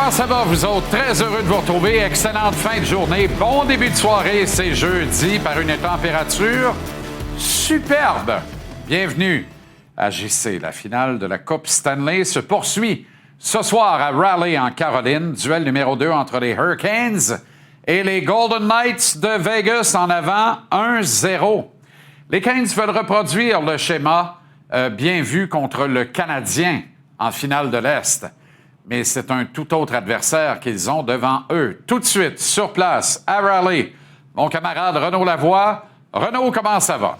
Comment ça va, vous autres? Très heureux de vous retrouver. Excellente fin de journée. Bon début de soirée. C'est jeudi par une température superbe. Bienvenue à JC. La finale de la Coupe Stanley se poursuit ce soir à Raleigh, en Caroline. Duel numéro 2 entre les Hurricanes et les Golden Knights de Vegas en avant 1-0. Les Canes veulent reproduire le schéma bien vu contre le Canadien en finale de l'Est. Mais c'est un tout autre adversaire qu'ils ont devant eux. Tout de suite, sur place, à Raleigh, mon camarade Renaud Lavoie. Renaud, comment ça va?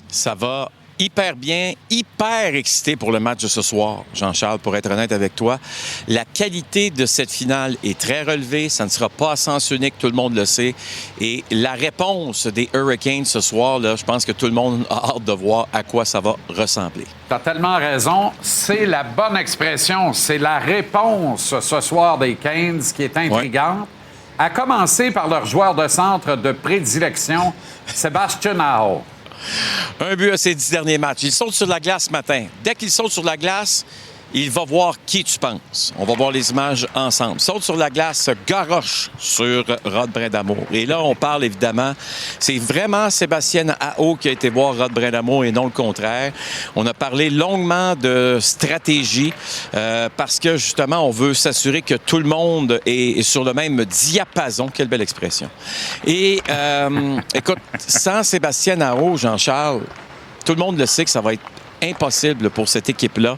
Ça va hyper bien, hyper excité pour le match de ce soir, Jean-Charles, pour être honnête avec toi. La qualité de cette finale est très relevée. Ça ne sera pas à sens unique, tout le monde le sait. Et la réponse des Hurricanes ce soir, là, je pense que tout le monde a hâte de voir à quoi ça va ressembler. T'as tellement raison. C'est la bonne expression. C'est la réponse ce soir des Canes qui est intrigante. Oui. À commencer par leur joueur de centre de prédilection, Sebastian Aho. Un but à ses 10 derniers matchs. Il saute sur la glace ce matin. Dès qu'il saute sur la glace, il va voir qui tu penses. On va voir les images ensemble. Saute sur la glace, garoche sur Rod Brindamour. Et là, on parle évidemment, c'est vraiment Sébastien Aho qui a été voir Rod Brindamour et non le contraire. On a parlé longuement de stratégie parce que justement, on veut s'assurer que tout le monde est sur le même diapason. Quelle belle expression. Et écoute, sans Sébastien Aho, Jean-Charles, tout le monde le sait que ça va être impossible pour cette équipe-là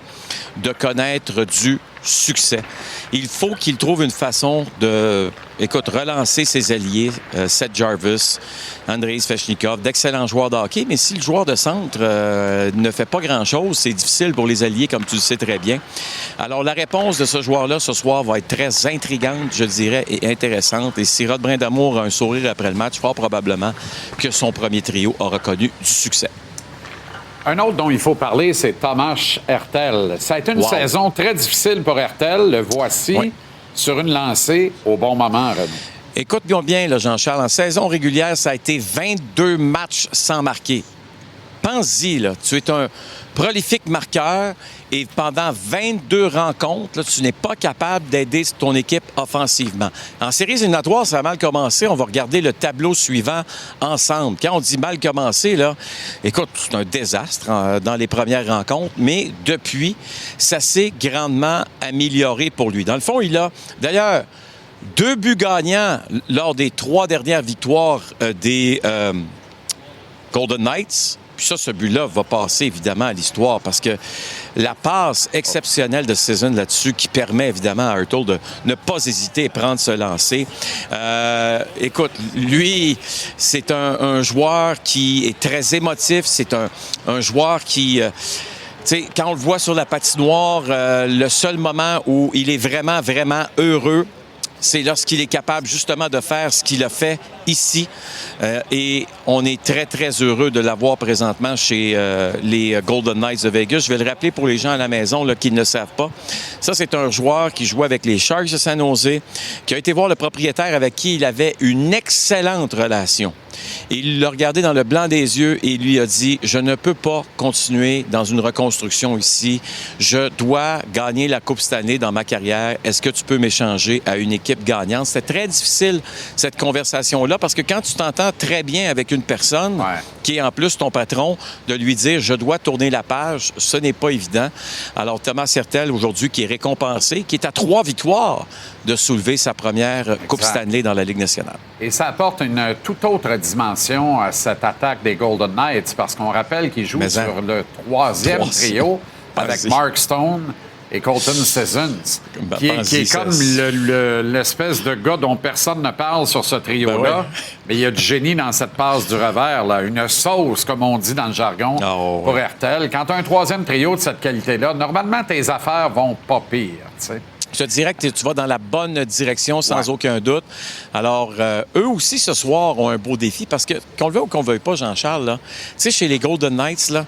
de connaître du succès. Il faut qu'il trouve une façon de, relancer ses alliés, Seth Jarvis, Andrei Svechnikov, d'excellents joueurs de hockey, mais si le joueur de centre ne fait pas grand-chose, c'est difficile pour les alliés, comme tu le sais très bien. Alors, la réponse de ce joueur-là ce soir va être très intrigante, je dirais, et intéressante. Et si Rod Brindamour a un sourire après le match, fort probablement que son premier trio aura connu du succès. Un autre dont il faut parler, c'est Tomas Hertl. Ça a été une saison très difficile pour Hertl. Le voici sur une lancée au bon moment, Renaud. Écoute bien, là, Jean-Charles. En saison régulière, ça a été 22 matchs sans marquer. Pense-y, là. Tu es un prolifique marqueur et pendant 22 rencontres, là, tu n'es pas capable d'aider ton équipe offensivement. En séries éliminatoires, ça a mal commencé. On va regarder le tableau suivant ensemble. Quand on dit mal commencé, là, écoute, c'est un désastre dans les premières rencontres, mais depuis, ça s'est grandement amélioré pour lui. Dans le fond, il a, d'ailleurs, 2 buts gagnants lors des 3 dernières victoires des Golden Knights. Puis ça, ce but-là va passer évidemment à l'histoire parce que la passe exceptionnelle de Season là-dessus qui permet évidemment à Hertl de ne pas hésiter et prendre ce lancer. Écoute, lui, c'est un joueur qui est très émotif. C'est un joueur qui... quand on le voit sur la patinoire, le seul moment où il est vraiment, vraiment heureux, c'est lorsqu'il est capable justement de faire ce qu'il a fait ici. Et on est très, très heureux de l'avoir présentement chez les Golden Knights de Vegas. Je vais le rappeler pour les gens à la maison là, qui ne le savent pas. Ça, c'est un joueur qui jouait avec les Sharks de San Jose, qui a été voir le propriétaire avec qui il avait une excellente relation. Il l'a regardé dans le blanc des yeux et il lui a dit « Je ne peux pas continuer dans une reconstruction ici. Je dois gagner la Coupe Stanley dans ma carrière. Est-ce que tu peux m'échanger à une équipe gagnante? » C'était très difficile, cette conversation-là, parce que quand tu t'entends très bien avec une personne qui est en plus ton patron, de lui dire « Je dois tourner la page », ce n'est pas évident. Alors, Tomas Hertl, aujourd'hui, qui est récompensé, qui est à 3 victoires de soulever sa première Coupe Stanley dans la Ligue nationale. Et ça apporte une toute autre dimension à cette attaque des Golden Knights, parce qu'on rappelle qu'ils jouent sur le troisième trio avec Mark Stone et Colton Sissons, qui est comme l'espèce de gars dont personne ne parle sur ce trio-là. Mais il y a du génie dans cette passe du revers, là. Une sauce, comme on dit dans le jargon, pour Hertl. Quand tu as un troisième trio de cette qualité-là, normalement, tes affaires vont pas pire, tu sais. Je te dirais que tu vas dans la bonne direction sans aucun doute. Alors, eux aussi, ce soir, ont un beau défi parce que, qu'on le veuille ou qu'on ne veuille pas, Jean-Charles, là, tu sais, chez les Golden Knights, là,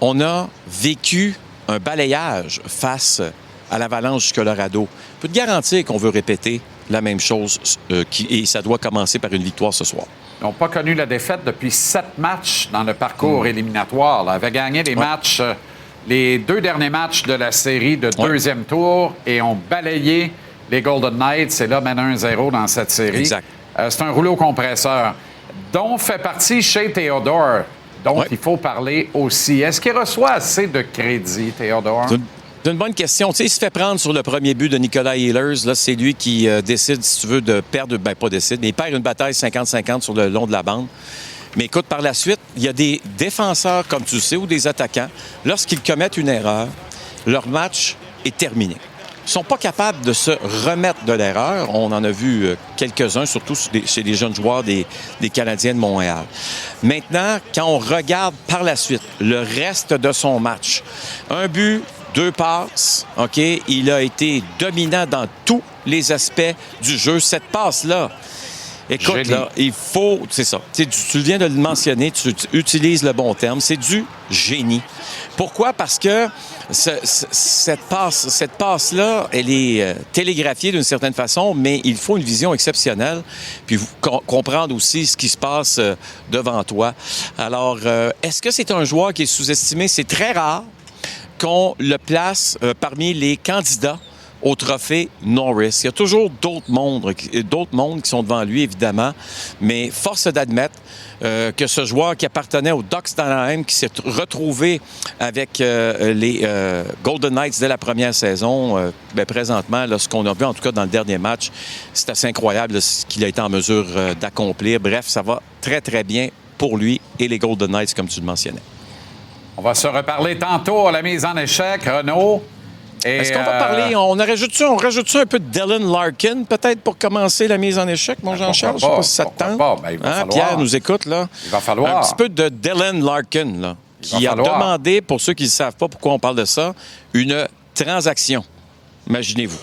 on a vécu un balayage face à l'Avalanche du Colorado. Je peux te garantir qu'on veut répéter la même chose et ça doit commencer par une victoire ce soir. Ils n'ont pas connu la défaite depuis 7 matchs dans le parcours éliminatoire. Ils avaient gagné des matchs... les 2 derniers matchs de la série de deuxième tour et ont balayé les Golden Knights, et là, mène 1-0 dans cette série. Exact. C'est un rouleau compresseur dont fait partie Shea Theodore, dont il faut parler aussi. Est-ce qu'il reçoit assez de crédit, Theodore? C'est une bonne question. Tu sais, il se fait prendre sur le premier but de Nicolas Ehlers. Là, c'est lui qui décide, si tu veux, de perdre... Ben, pas décide, mais il perd une bataille 50-50 sur le long de la bande. Mais écoute, par la suite, il y a des défenseurs, comme tu le sais, ou des attaquants. Lorsqu'ils commettent une erreur, leur match est terminé. Ils ne sont pas capables de se remettre de l'erreur. On en a vu quelques-uns, surtout chez les jeunes joueurs des Canadiens de Montréal. Maintenant, quand on regarde par la suite le reste de son match, un but, 2 passes, OK? Il a été dominant dans tous les aspects du jeu. Cette passe-là, écoute, là, il faut... C'est ça. Tu viens de le mentionner, tu utilises le bon terme. C'est du génie. Pourquoi? Parce que cette passe-là, elle est télégraphiée d'une certaine façon, mais il faut une vision exceptionnelle, puis comprendre aussi ce qui se passe devant toi. Alors, est-ce que c'est un joueur qui est sous-estimé? C'est très rare qu'on le place parmi les candidats au trophée Norris. Il y a toujours d'autres mondes qui sont devant lui, évidemment, mais force d'admettre que ce joueur qui appartenait aux Ducks d'Anaheim, qui s'est retrouvé avec les Golden Knights dès la première saison, présentement, là, ce qu'on a vu, en tout cas dans le dernier match, c'est assez incroyable là, ce qu'il a été en mesure d'accomplir. Bref, ça va très, très bien pour lui et les Golden Knights, comme tu le mentionnais. On va se reparler tantôt à la mise en échec, Renaud. Est-ce qu'on va parler, on rajoute un peu de Dylan Larkin, peut-être, pour commencer la mise en échec, mon Jean-Charles? Je ne sais pas si ça te tente. Ben, il va falloir. Pierre nous écoute, là. Il va falloir. Un petit peu de Dylan Larkin, là, qui a demandé, pour ceux qui ne savent pas pourquoi on parle de ça, une transaction. Imaginez-vous.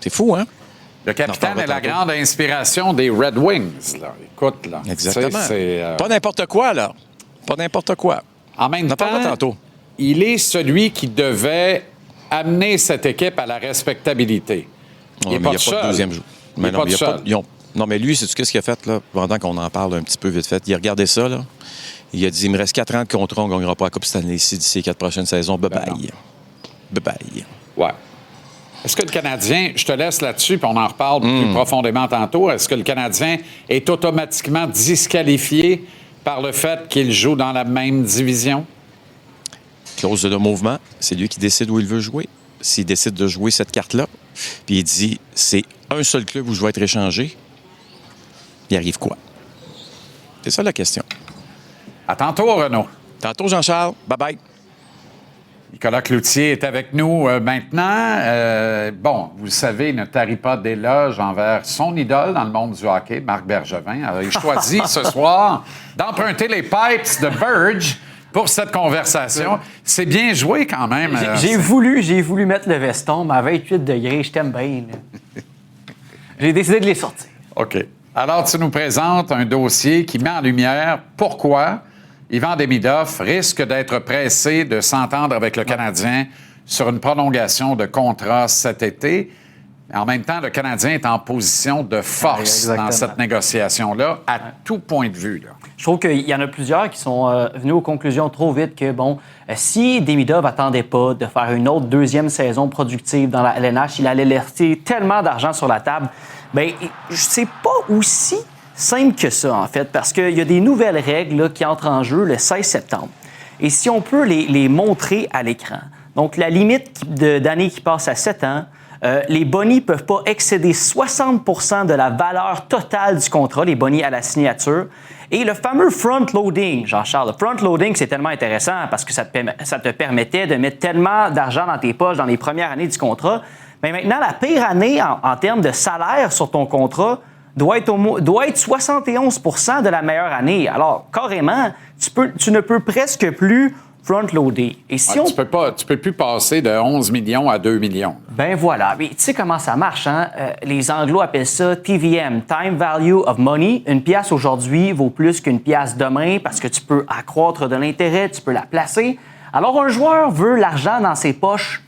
C'est fou, hein? Le capitaine est la grande inspiration des Red Wings, là. Écoute, là. Exactement. Pas n'importe quoi, là. Pas n'importe quoi. En même temps, il est celui qui devait amener cette équipe à la respectabilité. Il n'est pas de deuxième jour. Mais non, non, mais lui, sais-tu qu'est-ce qu'il a fait, là, pendant qu'on en parle un petit peu vite fait? Il a regardé ça, là. Il a dit, il me reste 4 ans de contrat, on ne gagnera pas la Coupe Stanley d'ici les 4 prochaines saisons. Bye-bye. Bye-bye. Ouais. Est-ce que le Canadien, je te laisse là-dessus, puis on en reparle plus profondément tantôt, est-ce que le Canadien est automatiquement disqualifié par le fait qu'il joue dans la même division? Clause de mouvement, c'est lui qui décide où il veut jouer. S'il décide de jouer cette carte-là, puis il dit, c'est un seul club où je vais être échangé, il arrive quoi? C'est ça la question. À tantôt, Renaud. Tantôt, Jean-Charles. Bye-bye. Nicolas Cloutier est avec nous maintenant. Bon, vous le savez, il ne tarit pas d'éloges envers son idole dans le monde du hockey, Marc Bergevin. Alors, il choisit ce soir d'emprunter les pipes de Burge pour cette conversation. C'est bien joué quand même. J'ai voulu mettre le veston, mais à 28 degrés, je t'aime bien. J'ai décidé de les sortir. OK. Alors, tu nous présentes un dossier qui met en lumière pourquoi Ivan Demidov risque d'être pressé de s'entendre avec le Canadien sur une prolongation de contrat cet été. En même temps, le Canadien est en position de force dans cette négociation-là, à tout point de vue. Là. Je trouve qu'il y en a plusieurs qui sont venus aux conclusions trop vite que, si Demidov n'attendait pas de faire une autre deuxième saison productive dans la LNH, il allait laisser tellement d'argent sur la table. C'est pas aussi simple que ça, en fait, parce qu'il y a des nouvelles règles là, qui entrent en jeu le 16 septembre. Et si on peut les montrer à l'écran, donc la limite d'années qui passe à 7 ans, les bonnies ne peuvent pas excéder 60 % de la valeur totale du contrat, les bonnies à la signature. Et le fameux front-loading, Jean-Charles, le front-loading, c'est tellement intéressant parce que ça te permettait de mettre tellement d'argent dans tes poches dans les premières années du contrat. Mais maintenant, la pire année en termes de salaire sur ton contrat doit être 71 % de la meilleure année. Alors, carrément, tu ne peux presque plus front-loader. Et si tu peux plus passer de 11 millions à 2 millions. Ben voilà. Mais tu sais comment ça marche, hein? Les Anglos appellent ça TVM, Time Value of Money. Une pièce aujourd'hui vaut plus qu'une pièce demain parce que tu peux accroître de l'intérêt, tu peux la placer. Alors, un joueur veut l'argent dans ses poches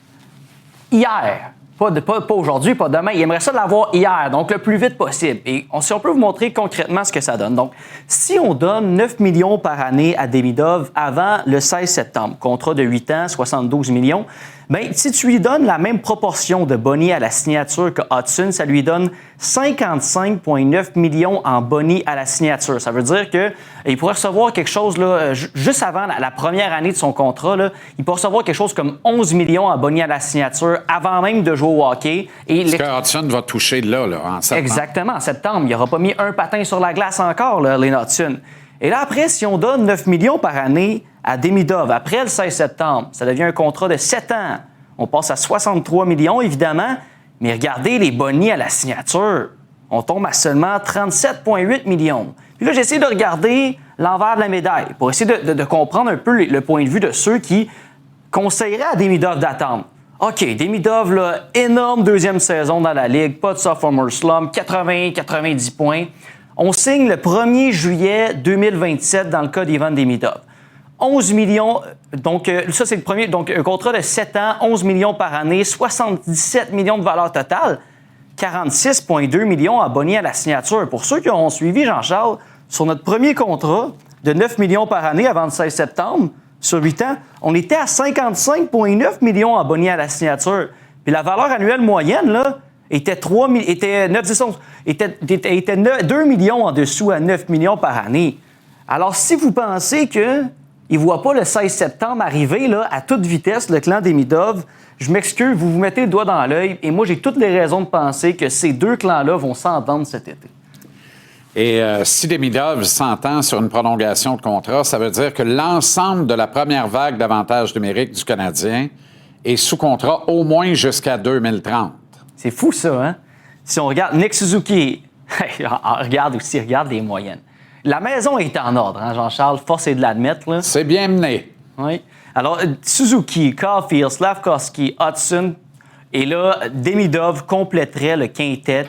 hier. Pas aujourd'hui, pas demain. Il aimerait ça l'avoir hier, donc le plus vite possible. Et si on peut vous montrer concrètement ce que ça donne. Donc, si on donne 9 millions par année à Demidov avant le 16 septembre, contrat de 8 ans, 72 millions, Bien, si tu lui donnes la même proportion de boni à la signature que Hudson, ça lui donne 55,9 millions en boni à la signature. Ça veut dire qu'il pourrait recevoir quelque chose, là, juste avant la première année de son contrat, là, il pourrait recevoir quelque chose comme 11 millions en boni à la signature avant même de jouer au hockey. Ce que Hudson va toucher là, en septembre. Exactement, en septembre. Il n'aura pas mis un patin sur la glace encore, là, Lane Hudson. Et là, après, si on donne 9 millions par année à Demidov, après le 16 septembre, ça devient un contrat de 7 ans. On passe à 63 millions, évidemment, mais regardez les bonis à la signature. On tombe à seulement 37,8 millions. Puis là, j'essaie de regarder l'envers de la médaille pour essayer de comprendre un peu le point de vue de ceux qui conseilleraient à Demidov d'attendre. OK, Demidov, là, énorme deuxième saison dans la Ligue, pas de sophomore slump, 80-90 points. On signe le 1er juillet 2027 dans le cas d'Ivan Demidov. 11 millions, donc ça c'est le premier, donc un contrat de 7 ans, 11 millions par année, 77 millions de valeur totale, 46,2 millions abonnés à la signature. Pour ceux qui ont suivi Jean-Charles, sur notre premier contrat de 9 millions par année avant le 16 septembre, sur 8 ans, on était à 55,9 millions abonnés à la signature. Puis la valeur annuelle moyenne, là, était 2 millions en dessous à 9 millions par année. Alors, si vous pensez qu'ils ne voient pas le 16 septembre arriver là, à toute vitesse, le clan Demidov, je m'excuse, vous mettez le doigt dans l'œil et moi, j'ai toutes les raisons de penser que ces deux clans-là vont s'entendre cet été. Et si Demidov s'entend sur une prolongation de contrat, ça veut dire que l'ensemble de la première vague d'avantages numériques du Canadien est sous contrat au moins jusqu'à 2030. C'est fou, ça, hein? Si on regarde Nick Suzuki, regarde les moyennes. La maison est en ordre, hein, Jean-Charles? Force est de l'admettre, là. C'est bien mené. Oui. Alors, Suzuki, Caulfield, Slafkovsky, Hudson, et là, Demidov compléterait le quintet.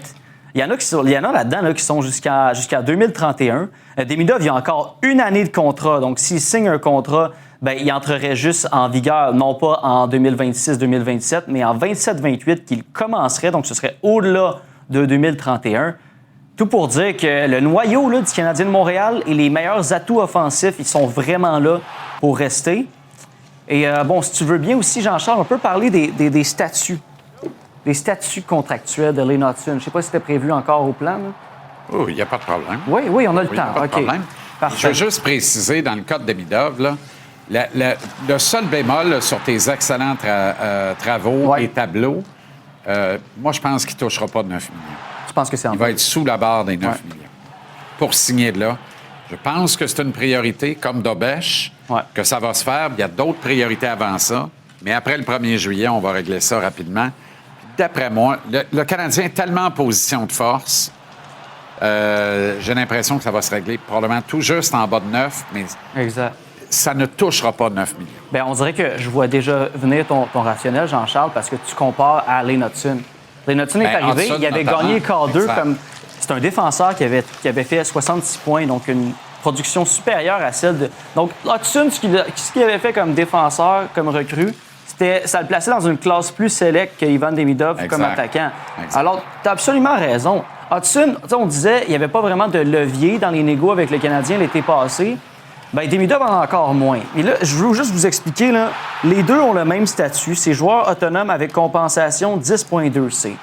Il y en a là-dedans là, qui sont jusqu'à 2031. Demidov, il y a encore une année de contrat. Donc, s'il signe un contrat, bien, il entrerait juste en vigueur, non pas en 2026-2027, mais en 27-28 qu'il commencerait. Donc, ce serait au-delà de 2031. Tout pour dire que le noyau là, du Canadien de Montréal et les meilleurs atouts offensifs, ils sont vraiment là pour rester. Et bon, si tu veux bien aussi, Jean-Charles, on peut parler des statuts. Des statuts contractuels de Lane Hudson. Je ne sais pas si c'était prévu encore au plan. Là. Oh, il n'y a pas de problème. Oui, on a le temps. Pas de problème. Parfait. Je veux juste préciser, dans le cas de Demidov, là, le seul bémol là, sur tes excellents travaux et tableaux, moi, je pense qu'il ne touchera pas de 9 millions. Je pense que c'est Il va être sous la barre des 9 millions. Pour signer de là, je pense que c'est une priorité, comme Dobèche, que ça va se faire. Il y a d'autres priorités avant ça. Mais après le 1er juillet, on va régler ça rapidement. D'après moi, le Canadien est tellement en position de force, j'ai l'impression que ça va se régler probablement tout juste en bas de 9, mais exact. Ça ne touchera pas 9 millions. Bien, on dirait que je vois déjà venir ton rationnel, Jean-Charles, parce que tu compares à Lane Hudson. Lane Hudson est arrivé, il avait gagné K2 comme... C'est un défenseur qui avait fait 66 points, donc une production supérieure à celle de... Donc, Hudson, ce qu'il avait fait comme défenseur, comme recrue, ça le plaçait dans une classe plus select que Ivan Demidov comme attaquant. Exact. Alors, tu as absolument raison. Hudson, on disait qu'il n'y avait pas vraiment de levier dans les négos avec le Canadien l'été passé. Bien, Demidov en a encore moins. Et là, je veux juste vous expliquer, là, les deux ont le même statut. C'est joueurs autonomes avec compensation 10.2C.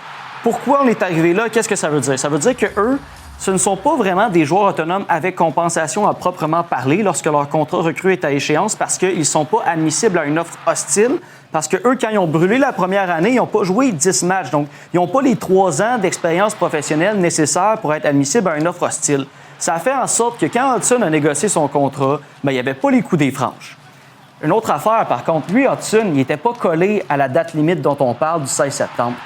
Pourquoi on est arrivé là? Qu'est-ce que ça veut dire? Ça veut dire qu'eux, ce ne sont pas vraiment des joueurs autonomes avec compensation à proprement parler lorsque leur contrat recrue est à échéance parce qu'ils ne sont pas admissibles à une offre hostile. Parce qu'eux, quand ils ont brûlé la première année, ils n'ont pas joué 10 matchs. Donc, ils n'ont pas les 3 ans d'expérience professionnelle nécessaires pour être admissibles à une offre hostile. Ça a fait en sorte que quand Hudson a négocié son contrat, bien, il n'y avait pas les coups des franges. Une autre affaire, par contre, lui, Hudson, il n'était pas collé à la date limite dont on parle du 16 septembre.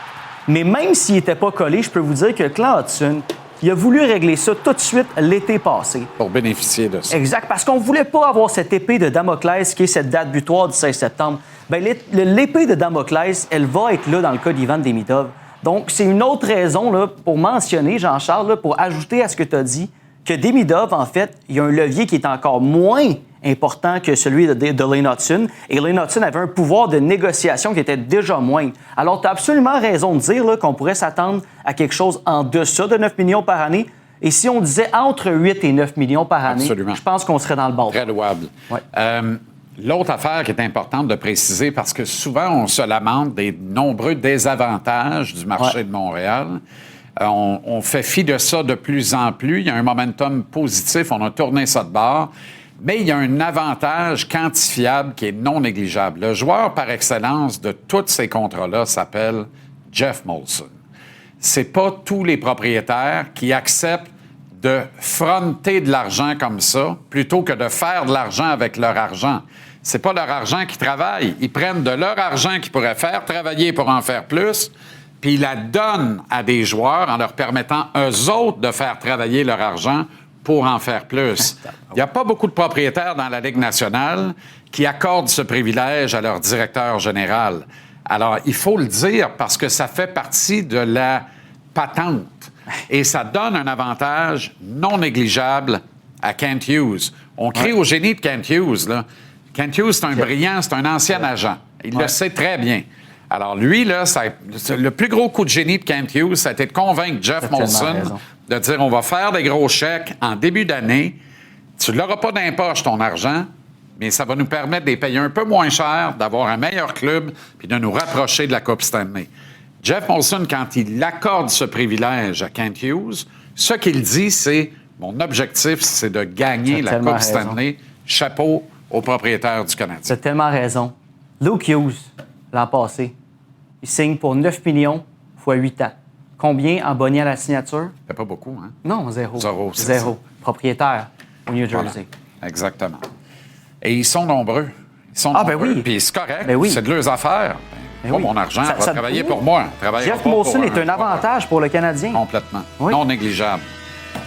Mais même s'il n'était pas collé, je peux vous dire que le clan Hudson, il a voulu régler ça tout de suite l'été passé. Pour bénéficier de ça. Exact, parce qu'on ne voulait pas avoir cette épée de Damoclès qui est cette date butoir du 16 septembre. Bien, l'épée de Damoclès, elle va être là dans le cas d'Ivan Demidov. Donc, c'est une autre raison là, pour mentionner, Jean-Charles, là, pour ajouter à ce que tu as dit, que Demidov, en fait, il y a un levier qui est encore moins important que celui de Lane Hudson. Et Lane Hudson avait un pouvoir de négociation qui était déjà moindre. Alors, tu as absolument raison de dire là, qu'on pourrait s'attendre à quelque chose en deçà de 9 millions par année. Et si on disait entre 8 et 9 millions par année, je pense qu'on serait dans le bas. Très louable. Ouais. L'autre affaire qui est importante de préciser, parce que souvent, on se lamente des nombreux désavantages du marché de Montréal. On fait fi de ça de plus en plus. Il y a un momentum positif. On a tourné ça de bord. Mais il y a un avantage quantifiable qui est non négligeable. Le joueur par excellence de tous ces contrats-là s'appelle Jeff Molson. C'est pas tous les propriétaires qui acceptent de fronter de l'argent comme ça, plutôt que de faire de l'argent avec leur argent. C'est pas leur argent qui travaille. Ils prennent de leur argent qu'ils pourraient faire travailler pour en faire plus, puis ils la donnent à des joueurs en leur permettant, eux autres, de faire travailler leur argent pour en faire plus. Il n'y a pas beaucoup de propriétaires dans la Ligue nationale qui accordent ce privilège à leur directeur général. Alors, il faut le dire parce que ça fait partie de la patente. Et ça donne un avantage non négligeable à Kent Hughes. On crie au génie de Kent Hughes, là. Kent Hughes, c'est un brillant, c'est un ancien agent. Il le sait très bien. Alors, lui, là, le plus gros coup de génie de Kent Hughes, ça a été de convaincre Jeff Molson de dire on va faire des gros chèques en début d'année. Tu ne l'auras pas d'impoche, ton argent, mais ça va nous permettre de les payer un peu moins cher, d'avoir un meilleur club puis de nous rapprocher de la Coupe Stanley. Jeff Molson, quand il accorde ce privilège à Kent Hughes, ce qu'il dit, c'est mon objectif, c'est de gagner la Coupe Stanley. Chapeau aux propriétaires du Canadien. Tu as tellement raison. Luke Hughes, l'an passé, il signe pour 9 millions fois 8 ans. Combien en bonus à la signature? C'est pas beaucoup, hein? Non, zéro. Zéro. Propriétaire au New Jersey. Voilà. Exactement. Et ils sont nombreux. Ben oui. Puis c'est correct. Ben oui. C'est de leurs affaires. Pas mon argent, ça va travailler pour moi. Jeff Molson est un avantage pour le Canadien. Complètement. Oui. Non négligeable.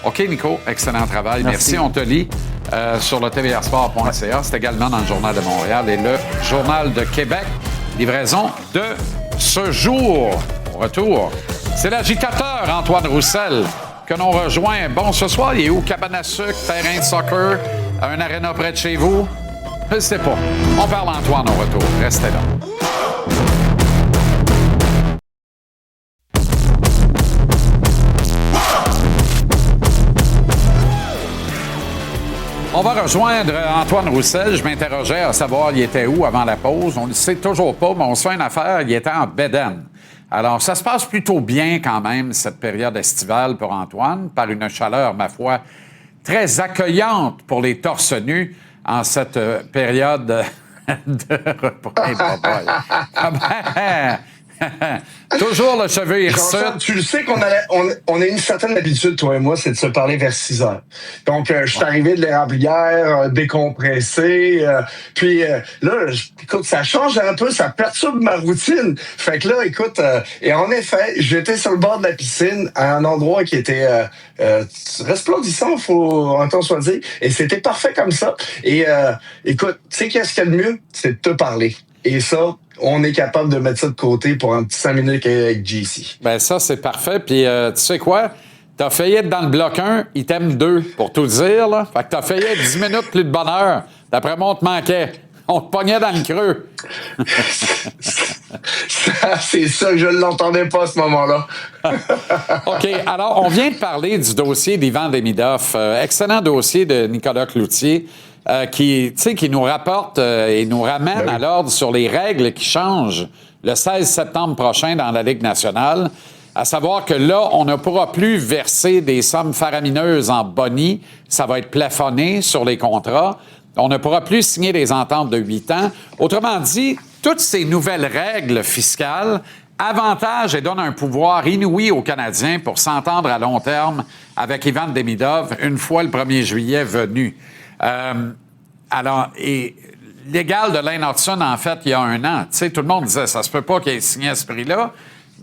OK, Nico, excellent travail. Merci. On te lit sur le tvrsport.ca. C'est également dans le Journal de Montréal et le Journal de Québec. Livraison de ce jour. Au retour, c'est l'agitateur Antoine Roussel que l'on rejoint. Bon, ce soir, il est où? Cabane à sucre, terrain de soccer, un aréna près de chez vous? Je ne sais pas. On parle Antoine au retour. Restez là. On va rejoindre Antoine Roussel. Je m'interrogeais à savoir il était où avant la pause. On ne le sait toujours pas, mais on se fait une affaire. Il était en bedaine. Alors, ça se passe plutôt bien quand même, cette période estivale pour Antoine, par une chaleur, ma foi, très accueillante pour les torse nus en cette période de repos. Toujours le cheveu hirsute. Tu le sais qu'on a une certaine habitude, toi et moi, c'est de se parler vers 6 heures. Donc, je suis arrivé de l'érablière, décompressé. Puis là, écoute, ça change un peu, ça perturbe ma routine. Fait que là, écoute, et en effet, j'étais sur le bord de la piscine, à un endroit qui était resplendissant, faut un temps soit dit. Et c'était parfait comme ça. Et écoute, tu sais qu'est-ce qu'il y a de mieux? C'est de te parler. Et ça, on est capable de mettre ça de côté pour un petit 5 minutes avec JC. Ben ça, c'est parfait. Puis, tu sais quoi? T'as failli être dans le bloc 1, item 2, pour tout dire, là. Fait que t'as failli être 10 minutes plus de bonheur. D'après moi, on te manquait. On te pognait dans le creux. C'est ça que je ne l'entendais pas à ce moment-là. OK. Alors, on vient de parler du dossier d'Ivan Demidov. Excellent dossier de Nicolas Cloutier. Qui nous rapporte et nous ramène à l'ordre sur les règles qui changent le 16 septembre prochain dans la Ligue nationale, à savoir que là, on ne pourra plus verser des sommes faramineuses en boni. Ça va être plafonné sur les contrats. On ne pourra plus signer des ententes de 8 ans. Autrement dit, toutes ces nouvelles règles fiscales avantagent et donnent un pouvoir inouï aux Canadiens pour s'entendre à long terme avec Ivan Demidov une fois le 1er juillet venu. Alors, et l'égal de Lane Hutson, en fait, il y a 1 an, tu sais, tout le monde disait, ça se peut pas qu'il ait signé à ce prix-là,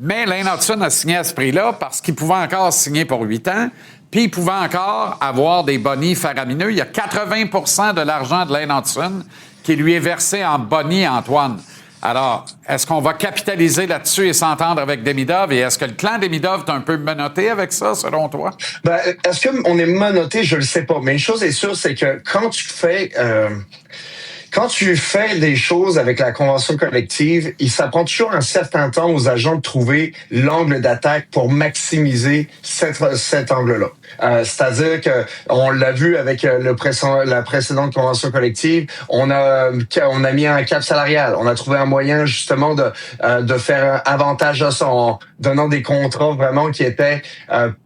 mais Lane Hutson a signé à ce prix-là parce qu'il pouvait encore signer pour 8 ans, puis il pouvait encore avoir des bonis faramineux. Il y a 80 de l'argent de Lane Hutson qui lui est versé en boni, Antoine. Alors, est-ce qu'on va capitaliser là-dessus et s'entendre avec Demidov? Et est-ce que le clan Demidov est un peu menotté avec ça, selon toi? Ben, est-ce qu'on est menotté? Je le sais pas. Mais une chose est sûre, c'est que quand tu fais quand tu fais des choses avec la convention collective, ça prend toujours un certain temps aux agents de trouver l'angle d'attaque pour maximiser cet angle-là. C'est-à-dire que on l'a vu avec la précédente convention collective, on a mis un cap salarial, on a trouvé un moyen justement de faire un avantage à ça en donnant des contrats vraiment qui étaient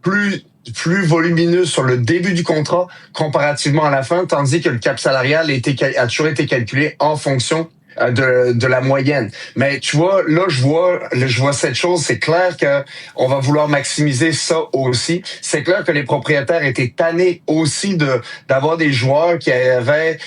plus volumineux sur le début du contrat comparativement à la fin, tandis que le cap salarial a toujours été calculé en fonction de la moyenne. Mais tu vois, là, je vois cette chose. C'est clair que on va vouloir maximiser ça aussi. C'est clair que les propriétaires étaient tannés aussi d'avoir des joueurs qui avaient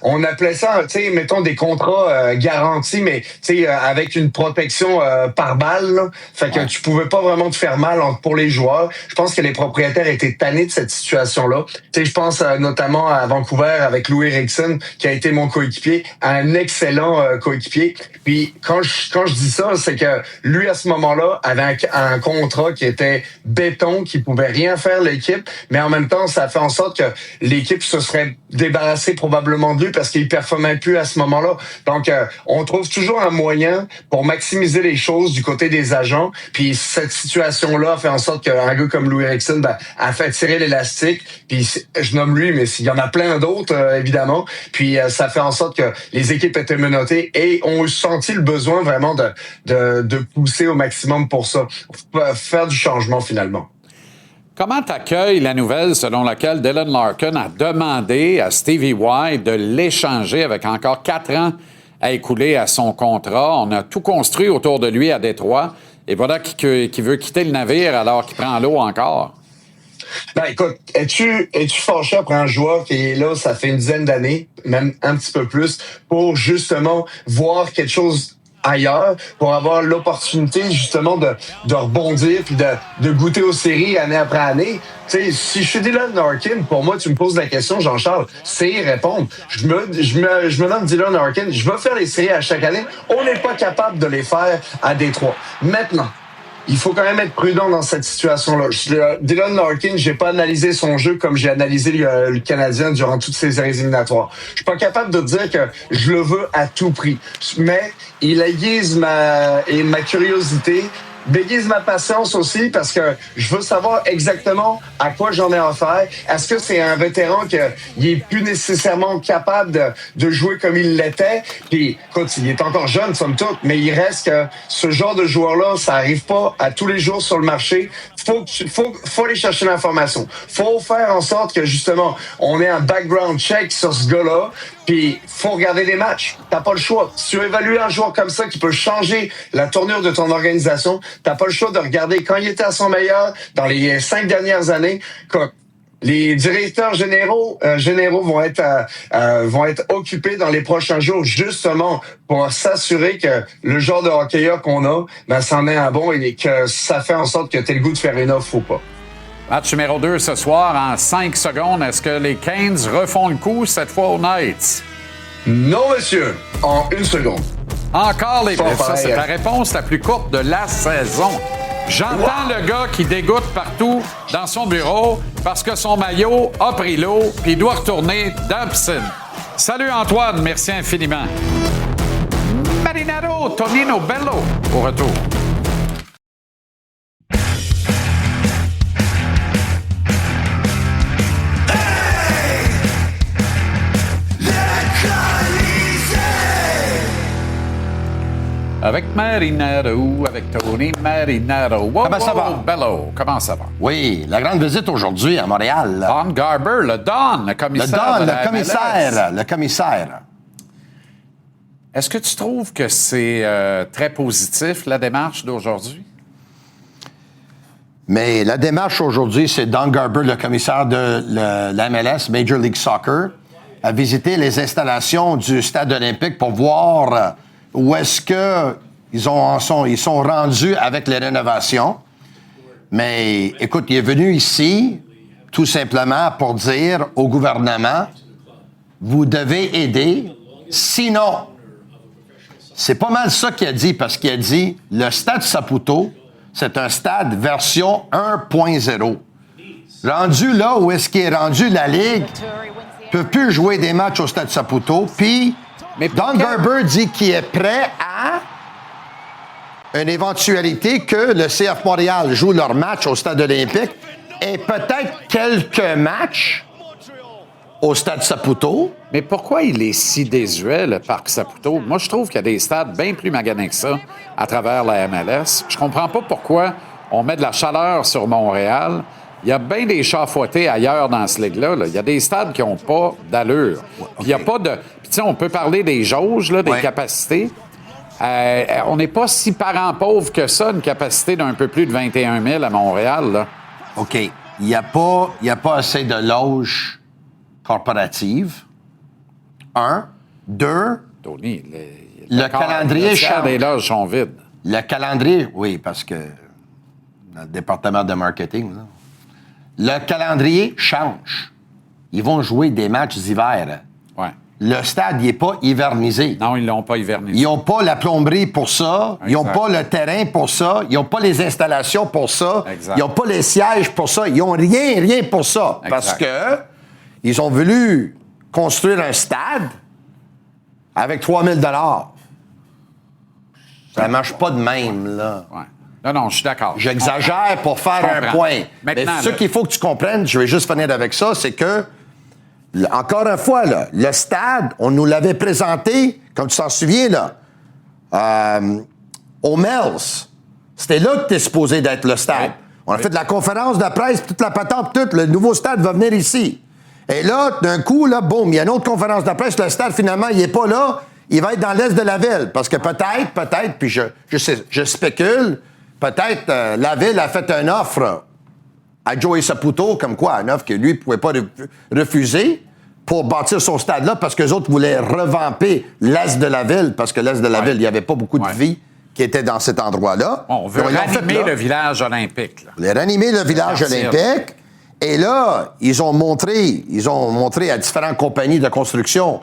on appelait ça, tu sais, mettons des contrats garantis, mais tu sais, avec une protection par balle. Là. Fait que tu pouvais pas vraiment te faire mal pour les joueurs. Je pense que les propriétaires étaient tannés de cette situation-là. Tu sais, je pense notamment à Vancouver avec Lou Eriksson, qui a été mon coéquipier, un excellent coéquipier. Puis quand je dis ça, c'est que lui à ce moment-là avait un contrat qui était béton, qui pouvait rien faire l'équipe, mais en même temps ça a fait en sorte que l'équipe se serait débarrassée probablement de lui parce qu'il performait plus à ce moment-là. Donc on trouve toujours un moyen pour maximiser les choses du côté des agents. Puis cette situation-là a fait en sorte qu'un gars comme Lou Eriksson a fait tirer l'élastique. Puis je nomme lui, mais il y en a plein d'autres évidemment. Puis ça fait en sorte que les équipes étaient menottées et ont senti le besoin vraiment de pousser au maximum pour ça, faire du changement finalement. Comment t'accueilles la nouvelle selon laquelle Dylan Larkin a demandé à Stevie Y de l'échanger avec encore 4 ans à écouler à son contrat? On a tout construit autour de lui à Détroit et voilà qui veut quitter le navire alors qu'il prend l'eau encore. Ben écoute, es-tu fâché après un joueur qui est là, ça fait une dizaine d'années, même un petit peu plus, pour justement voir quelque chose ailleurs, pour avoir l'opportunité justement de rebondir puis de goûter aux séries année après année. Tu sais, si je suis Dylan Larkin, pour moi, tu me poses la question, Jean-Charles, c'est y répondre. Je me nomme Dylan Larkin, je veux faire les séries à chaque année. On n'est pas capable de les faire à Détroit. Maintenant, il faut quand même être prudent dans cette situation-là. Dylan Larkin, j'ai pas analysé son jeu comme j'ai analysé le Canadien durant toutes ces séries éliminatoires. Je suis pas capable de dire que je le veux à tout prix. Mais il aiguise ma curiosité, déguise ma patience aussi parce que je veux savoir exactement à quoi j'en ai affaire. Est-ce que c'est un vétéran qui est plus nécessairement capable de jouer comme il l'était? Puis, écoute, il est encore jeune, somme toute, mais il reste que ce genre de joueur-là, ça arrive pas à tous les jours sur le marché. Faut aller chercher l'information. Faut faire en sorte que, justement, on ait un background check sur ce gars-là. Puis, faut regarder les matchs. T'as pas le choix. Si tu évalues un joueur comme ça qui peut changer la tournure de ton organisation, t'as pas le choix de regarder quand il était à son meilleur dans les 5 dernières années. Les directeurs généraux vont être occupés dans les prochains jours justement pour s'assurer que le genre de hockeyeur qu'on a, c'en est un bon et que ça fait en sorte que t'aies le goût de faire une offre ou pas. Match numéro 2 ce soir en 5 secondes. Est-ce que les Canes refont le coup cette fois aux Knights? Non, monsieur. En 1 seconde. Encore les Knights. Ça, c'est ta réponse la plus courte de la saison. J'entends le gars qui dégoûte partout dans son bureau parce que son maillot a pris l'eau puis il doit retourner dans la piscine. Salut Antoine, merci infiniment. Marinaro, Tonino Bello au retour. Avec Marinaro, avec Tony Marinaro. Wow, comment ça va? Bello, comment ça va? Oui, la grande visite aujourd'hui à Montréal. Don Garber, le Don, le commissaire. Le commissaire. Est-ce que tu trouves que c'est très positif, la démarche d'aujourd'hui? Mais la démarche aujourd'hui, c'est Don Garber, le commissaire de la MLS, Major League Soccer, a visité les installations du Stade olympique pour voir où est-ce qu'ils sont rendus avec les rénovations. Mais écoute, il est venu ici tout simplement pour dire au gouvernement, vous devez aider, sinon, c'est pas mal ça qu'il a dit, parce qu'il a dit, le Stade Saputo, c'est un stade version 1.0. Rendu là où est-ce qu'il est rendu la Ligue, peuvent plus jouer des matchs au Stade Saputo. Puis, Don Garber dit qu'il est prêt à une éventualité que le CF Montréal joue leur match au Stade olympique et peut-être quelques matchs au Stade Saputo. Mais pourquoi il est si désuet, le Parc Saputo? Moi, je trouve qu'il y a des stades bien plus maganés que ça à travers la MLS. Je comprends pas pourquoi on met de la chaleur sur Montréal. Il y a bien des chats fouettés ailleurs dans ce ligue-là. Il y a des stades qui n'ont pas d'allure. Puis il n'y a pas de... Puis tu sais, on peut parler des jauges, là, des capacités. On n'est pas si parents pauvres que ça, une capacité d'un peu plus de 21 000 à Montréal, là. OK. Il n'y a pas assez de loges corporatives. Un. Deux. Tony, Le calendrier change. Les loges sont vides. Le calendrier, oui, parce que dans le département de marketing, là, le calendrier change. Ils vont jouer des matchs d'hiver. Ouais. Le stade, il n'est pas hivernisé. Non, ils ne l'ont pas hivernisé. Ils n'ont pas la plomberie pour ça. Ils n'ont pas le terrain pour ça. Ils n'ont pas les installations pour ça. Exact. Ils n'ont pas les sièges pour ça. Ils n'ont rien pour ça. Exact. Parce que ils ont voulu construire un stade avec 3 000 $. Ça ne marche pas de même, là. Ouais. Non, je suis d'accord. J'exagère pour faire un point. Maintenant, mais ce qu'il faut que tu comprennes, je vais juste finir avec ça, c'est que, encore une fois, là, le stade, on nous l'avait présenté, comme tu t'en souviens, là, au Mel's. C'était là que tu es supposé d'être le stade. Ouais. On a fait de la conférence de presse, toute la patente, tout. Le nouveau stade va venir ici. Et là, d'un coup, là, boum, il y a une autre conférence de presse. Le stade, finalement, il n'est pas là. Il va être dans l'est de la ville. Parce que peut-être, puis je spécule, peut-être la ville a fait une offre à Joey Saputo, comme quoi, une offre que lui ne pouvait pas refuser pour bâtir son stade-là parce qu'eux autres voulaient revamper l'est de la ville, parce que l'est de la ville, il n'y avait pas beaucoup de vie qui était dans cet endroit-là. On veut ranimer le village olympique. Là. On voulait ranimer le village olympique. Et là, ils ont montré à différentes compagnies de construction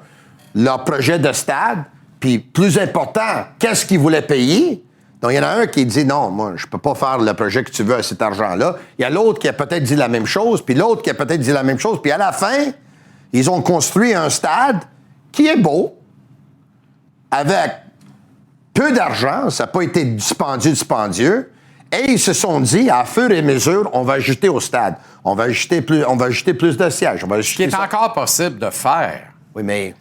leur projet de stade. Puis, plus important, qu'est-ce qu'ils voulaient payer? Donc, il y en a un qui dit, non, moi, je peux pas faire le projet que tu veux à cet argent-là. Il y a l'autre qui a peut-être dit la même chose, puis l'autre qui a peut-être dit la même chose. Puis, à la fin, ils ont construit un stade qui est beau, avec peu d'argent. Ça n'a pas été dispendieux. Et ils se sont dit, à fur et à mesure, on va ajouter au stade. On va ajouter plus de sièges. Ce qui est encore possible de faire. Oui, mais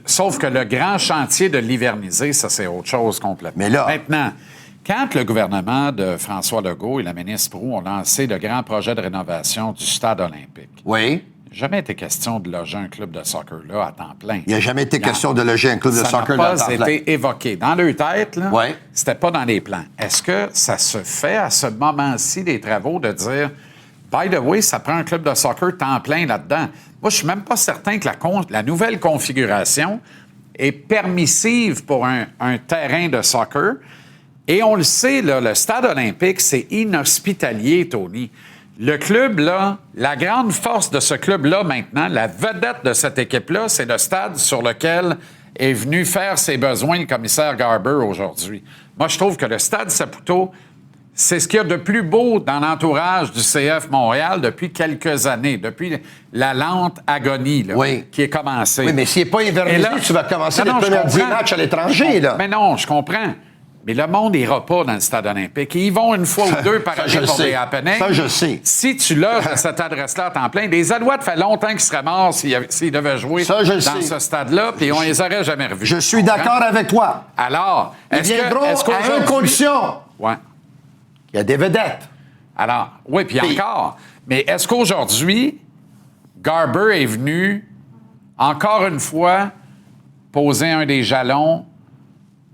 sauf que le grand chantier de l'hiverniser, ça, c'est autre chose complètement. Mais là... Maintenant, quand le gouvernement de François Legault et la ministre Proulx ont lancé le grand projet de rénovation du stade olympique, oui. Il n'a jamais été question de loger un club de soccer là à temps plein. Il n'a jamais été question de loger un club de soccer là à temps plein. Ça n'a pas été évoqué. Dans leur tête, là, ouais. C'était pas dans les plans. Est-ce que ça se fait à ce moment-ci des travaux de dire, by the way, ça prend un club de soccer temps plein là-dedans? Moi, je suis même pas certain que la nouvelle configuration est permissive pour un terrain de soccer. Et on le sait, là, le stade olympique, c'est inhospitalier, Tony. Le club, là, la grande force de ce club-là maintenant, la vedette de cette équipe-là, c'est le stade sur lequel est venu faire ses besoins le commissaire Garber aujourd'hui. Moi, je trouve que le stade Saputo, c'est ce qu'il y a de plus beau dans l'entourage du CF Montréal depuis quelques années, depuis la lente agonie là, qui est commencée. Oui, mais s'il n'est pas hivernisé, tu vas commencer les premiers 10 matchs à l'étranger. Là. Mais non, je comprends. Mais le monde n'ira pas dans le stade olympique. Ils vont une fois ou deux par année pour des happenings. Ça, je sais. Si tu loges à cette adresse-là à temps plein, des Alouettes, fait longtemps qu'ils seraient morts s'ils devaient jouer dans ce stade-là, puis on les aurait jamais revus. Je suis d'accord avec toi. Alors, ils viendront à une condition. Oui. Il y a des vedettes. Alors, oui, puis encore. Mais est-ce qu'aujourd'hui, Garber est venu, encore une fois, poser un des jalons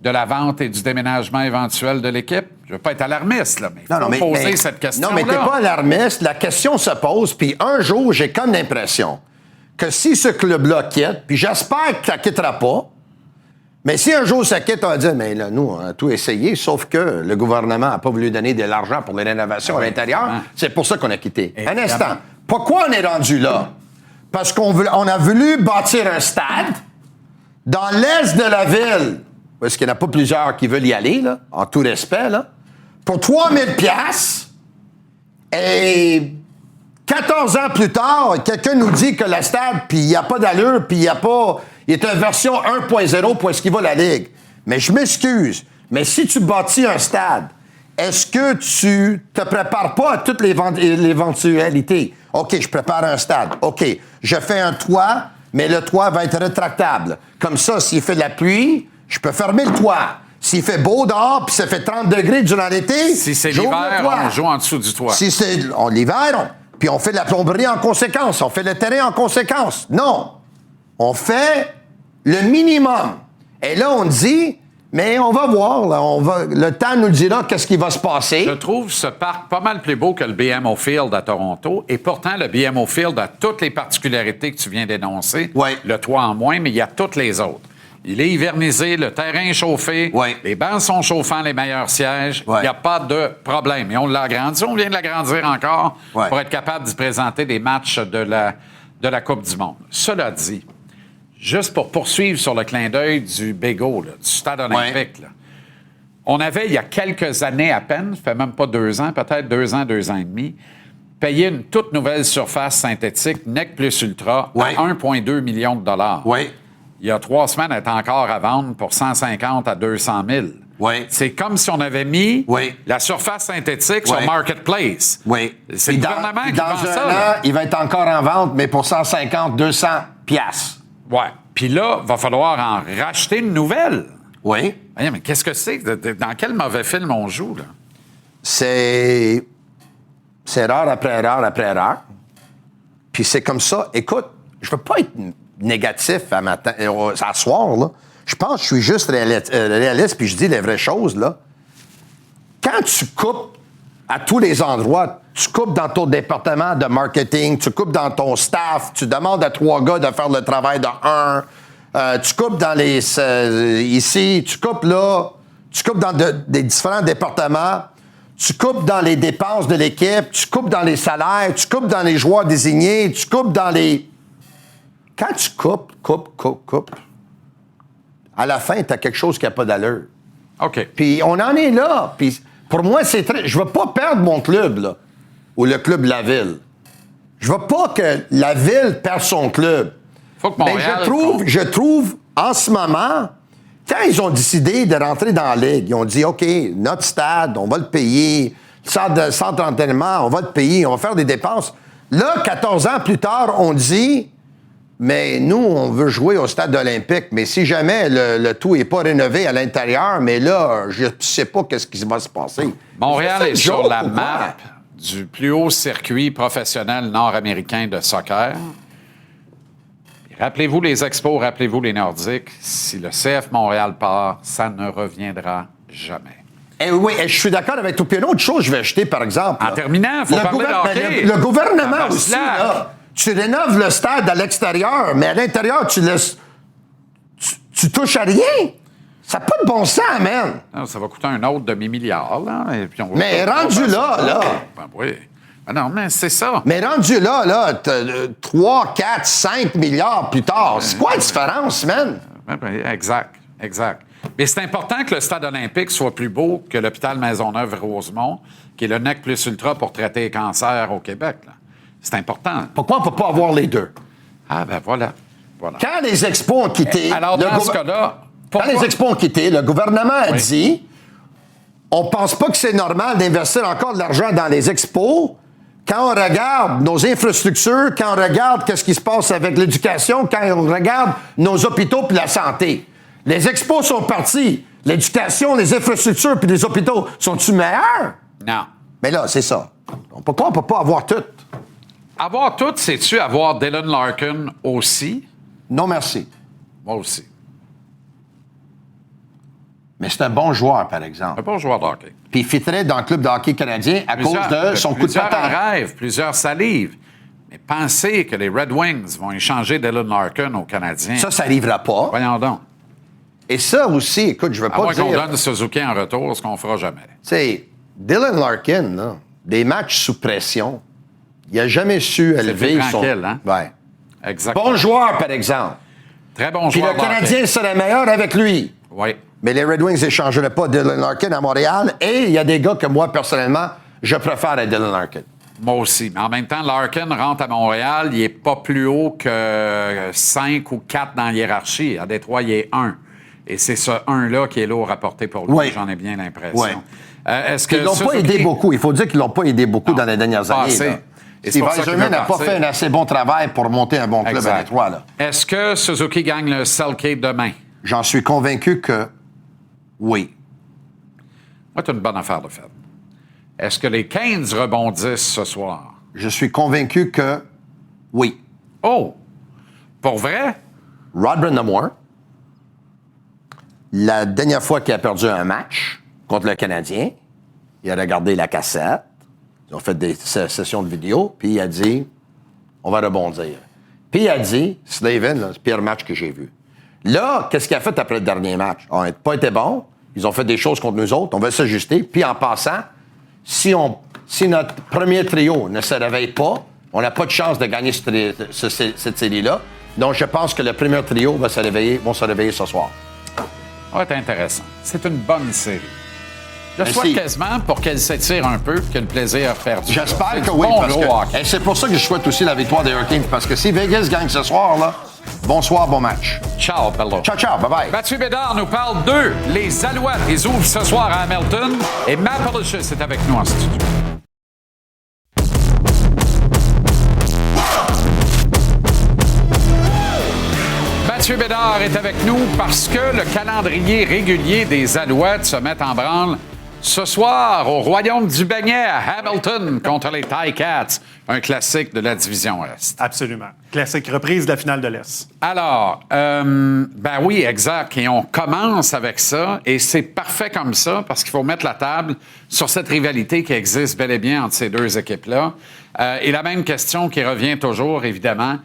de la vente et du déménagement éventuel de l'équipe? Je ne veux pas être alarmiste, là, mais il faut poser cette question-là. Non, mais tu n'es pas alarmiste. La question se pose, puis un jour, j'ai comme l'impression que si ce club-là quitte, puis j'espère que ça ne quittera pas, mais si un jour ça quitte, on va dire, mais là, nous, on a tout essayé, sauf que le gouvernement n'a pas voulu donner de l'argent pour les rénovations à l'intérieur. C'est pour ça qu'on a quitté. Un instant. Pourquoi on est rendu là? Parce qu'on a voulu bâtir un stade dans l'est de la ville, parce qu'il n'y en a pas plusieurs qui veulent y aller, là, en tout respect, là, pour 3 000 $, et 14 ans plus tard, quelqu'un nous dit que le stade, puis il n'y a pas d'allure, puis il est une version 1.0 pour ce qui va la Ligue. Mais je m'excuse, mais si tu bâtis un stade, est-ce que tu te prépares pas à toutes les éventualités? OK, je prépare un stade. OK, je fais un toit, mais le toit va être rétractable. Comme ça, s'il fait de la pluie, je peux fermer le toit. S'il fait beau dehors, puis ça fait 30 degrés durant l'été, Si c'est j'ouvre l'hiver, le toit. on joue en dessous du toit. Si c'est l'hiver, puis on fait de la plomberie en conséquence, on fait le terrain en conséquence. Non. On fait le minimum. Et là, on dit, mais on va voir, là, le temps nous dira qu'est-ce qui va se passer. Je trouve ce parc pas mal plus beau que le BMO Field à Toronto. Et pourtant, le BMO Field a toutes les particularités que tu viens d'énoncer. Ouais. Le toit en moins, mais il y a toutes les autres. Il est hivernisé, le terrain est chauffé, Ouais. les bancs sont chauffants, les meilleurs sièges. Ouais. Il n'y a pas de problème. Et on l'a agrandi, on vient de l'agrandir encore Ouais. pour être capable d'y présenter des matchs de la Coupe du Monde. Cela dit, juste pour poursuivre sur le clin d'œil du Bégo, là, du stade olympique, là, on avait, il y a quelques années à peine, ça fait même pas 2 ans, peut-être 2 ans et demi, payé une toute nouvelle surface synthétique NEC plus Ultra Ouais. à 1,2 million de dollars. Oui. Il y a 3 semaines, elle est encore à vendre pour 150 à 200 000. Oui. C'est comme si on avait mis Oui. la surface synthétique Oui. sur Marketplace. Oui. C'est le Puis gouvernement qui dans vend un ça. an, là. il va être encore en vente, mais pour 150, 200 piastres. Ouais. Puis là, il va falloir en racheter une nouvelle. Oui. Voyons, mais qu'est-ce que c'est? Dans quel mauvais film on joue, là? C'est erreur après erreur après erreur. Puis c'est comme ça. Écoute, je veux pas être négatif à soir, là. Je pense que je suis juste réaliste puis je dis les vraies choses, là. Quand tu coupes à tous les endroits, tu coupes dans ton département de marketing, tu coupes dans ton staff, tu demandes à 3 gars de faire le travail de 1, tu coupes dans les... ici, tu coupes là, tu coupes dans des différents départements, tu coupes dans les dépenses de l'équipe, tu coupes dans les salaires, tu coupes dans les joueurs désignés, tu coupes dans les... Quand tu coupes, à la fin, tu as quelque chose qui n'a pas d'allure. OK. Puis on en est là. Puis pour moi, c'est très... Je veux pas perdre mon club, là, ou le club de la ville. Je veux pas que la ville perde son club. Faut que Mais Montréal... je trouve, en ce moment, quand ils ont décidé de rentrer dans la Ligue, ils ont dit, OK, notre stade, on va le payer. Le centre d'entraînement, on va le payer. On va faire des dépenses. Là, 14 ans plus tard, on dit... Mais nous, on veut jouer au stade olympique. Mais si jamais le tout n'est pas rénové à l'intérieur, mais là, je ne sais pas qu'est-ce qui va se passer. Montréal est sur joke la ou quoi? map du plus haut circuit professionnel nord-américain de soccer. Et rappelez-vous les Expos, rappelez-vous les Nordiques. Si le CF Montréal part, ça ne reviendra jamais. Eh oui, je suis d'accord avec toi. Puis une autre chose, je vais acheter, par exemple. En là. terminant, il faut parler de hockey. Le gouvernement Ça aussi, passe là. là. Tu rénoves le stade à l'extérieur, mais à l'intérieur, tu laisses... Tu touches à rien. Ça n'a pas de bon sens, man. Non, ça va coûter un autre demi-milliard, là. Et puis on Mais rendu là, là. Ben oui. Ah non, mais c'est ça. Mais rendu là, 3, 4, 5 milliards plus tard, c'est quoi la différence, man? Exact. Mais c'est important que le stade olympique soit plus beau que l'hôpital Maisonneuve-Rosemont, qui est le NEC plus ultra pour traiter les cancers au Québec, là. C'est important. Pourquoi on ne peut pas avoir les deux? Ah, ben voilà. Quand les expos ont quitté... Alors, dans ce cas-là, Quand les expos ont quitté, le gouvernement a dit on pense pas que c'est normal d'investir encore de l'argent dans les expos quand on regarde nos infrastructures, quand on regarde qu'est-ce qui se passe avec l'éducation, quand on regarde nos hôpitaux puis la santé. Les expos sont partis. L'éducation, les infrastructures puis les hôpitaux, sont-ils meilleurs? Non. Mais là, c'est ça. Pourquoi on ne peut pas avoir tout? Avoir tout, c'est-tu avoir Dylan Larkin aussi? Non, merci. Moi aussi. Mais c'est un bon joueur, par exemple. Un bon joueur de hockey. Puis il fitterait dans le club de hockey canadien à cause de son coup de Plusieurs patin. en rêvent, plusieurs salivent. Mais pensez que les Red Wings vont échanger Dylan Larkin aux Canadiens. Ça n'arrivera pas. Voyons donc. Et ça aussi, écoute, je veux À pas moins qu'on dire... donne Suzuki en retour, ce qu'on fera jamais. Tu sais, Dylan Larkin, là, des matchs sous pression, il n'a jamais su élever plus son... tranquille, hein? Ouais. Exactement. Bon joueur, par exemple. Très bon Puis joueur le de hockey. Canadien serait meilleur avec lui. Oui. Mais les Red Wings n'échangeraient pas Dylan Larkin à Montréal. Et il y a des gars que moi, personnellement, je préfère à Dylan Larkin. Moi aussi. Mais en même temps, Larkin rentre à Montréal, il n'est pas plus haut que 5 ou 4 dans la hiérarchie. À Détroit, il est 1. Et c'est ce 1-là qui est lourd à porter pour lui, Oui. j'en ai bien l'impression. Oui. Est-ce que Ils l'ont pas aidé beaucoup. Il faut dire qu'ils l'ont pas aidé beaucoup dans les dernières années. assez. Là. Et c'est Steve pour ça qu'il Yzerman veut n'a pas partir. fait un assez bon travail pour monter un bon club Exact. à Détroit. Là. Est-ce que Suzuki gagne le Selke demain? J'en suis convaincu que oui. Moi, tu as une bonne affaire de fait. Est-ce que les Canes rebondissent ce soir? Je suis convaincu que oui. Oh! Pour vrai? Rod Brind'Amour, la dernière fois qu'il a perdu un match contre le Canadien, il a regardé la cassette, ils ont fait des sessions de vidéo, puis il a dit on va rebondir. Puis il a dit Slavin, là, c'est le pire match que j'ai vu. Là, qu'est-ce qu'il a fait après le dernier match? On n'a pas été bons, ils ont fait des choses contre nous autres, on va s'ajuster, puis en passant, si notre premier trio ne se réveille pas, on n'a pas de chance de gagner cette série-là. Donc, je pense que le premier trio vont se réveiller ce soir. Ouais, c'est intéressant. C'est une bonne série. Je Merci. souhaite quasiment pour qu'elle s'étire un peu et que le plaisir perdu. J'espère C'est que du oui, bon parce gros hockey. que et c'est pour ça que je souhaite aussi la victoire des Hurricanes, parce que si Vegas gagne ce soir, là, bonsoir, bon match. Ciao, Bello. Ciao, ciao, bye-bye. Mathieu Bédard nous parle d'eux, les Alouettes. Ils ouvrent ce soir à Hamilton. Et Matt Palushis est avec nous en studio. Mathieu Bédard est avec nous parce que le calendrier régulier des Alouettes se met en branle ce soir au Royaume du Beignet à Hamilton contre les Ticats, un classique de la division Est. Absolument. Classique reprise de la finale de l'Est. Alors, ben oui, exact. Et on commence avec ça, et c'est parfait comme ça, parce qu'il faut mettre la table sur cette rivalité qui existe bel et bien entre ces deux équipes-là. Et la même question qui revient toujours, évidemment,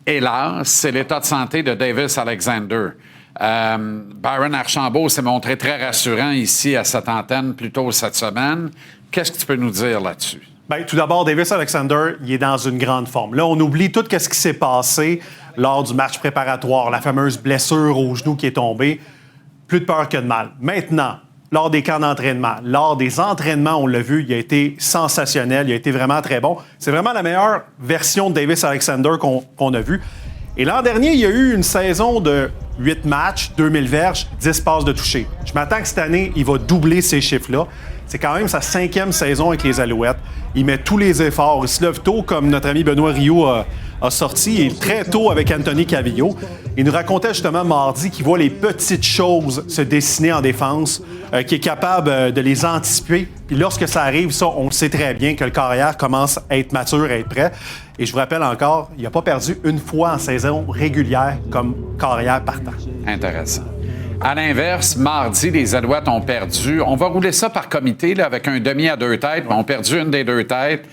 hélas, c'est l'état de santé de Davis Alexander. Byron Archambault s'est montré très rassurant ici à cette antenne plus tôt cette semaine. Qu'est-ce que tu peux nous dire là-dessus? Bien, tout d'abord, Davis Alexander, il est dans une grande forme. Là, on oublie tout ce qui s'est passé lors du match préparatoire, la fameuse blessure au genou qui est tombée. Plus de peur que de mal. Maintenant, lors des camps d'entraînement, lors des entraînements, on l'a vu, il a été sensationnel, il a été vraiment très bon. C'est vraiment la meilleure version de Davis Alexander qu'on a vue. Et l'an dernier, il y a eu une saison de 8 matchs, 2000 verges, 10 passes de toucher. Je m'attends que cette année, il va doubler ces chiffres-là. C'est quand même sa 5e saison avec les Alouettes. Il met tous les efforts. Il se lève tôt, comme notre ami Benoît Rioux a sorti, et très tôt avec Anthony Cavillo. Il nous racontait justement mardi qu'il voit les petites choses se dessiner en défense, qu'il est capable de les anticiper. Puis lorsque ça arrive, ça, on le sait très bien que le carrière commence à être mature, à être prêt. Et je vous rappelle encore, il n'a pas perdu une fois en saison régulière comme carrière partant. Intéressant. À l'inverse, mardi, les Alouettes ont perdu. On va rouler ça par comité là, avec un demi à 2 têtes. Mais ont perdu une des 2 têtes.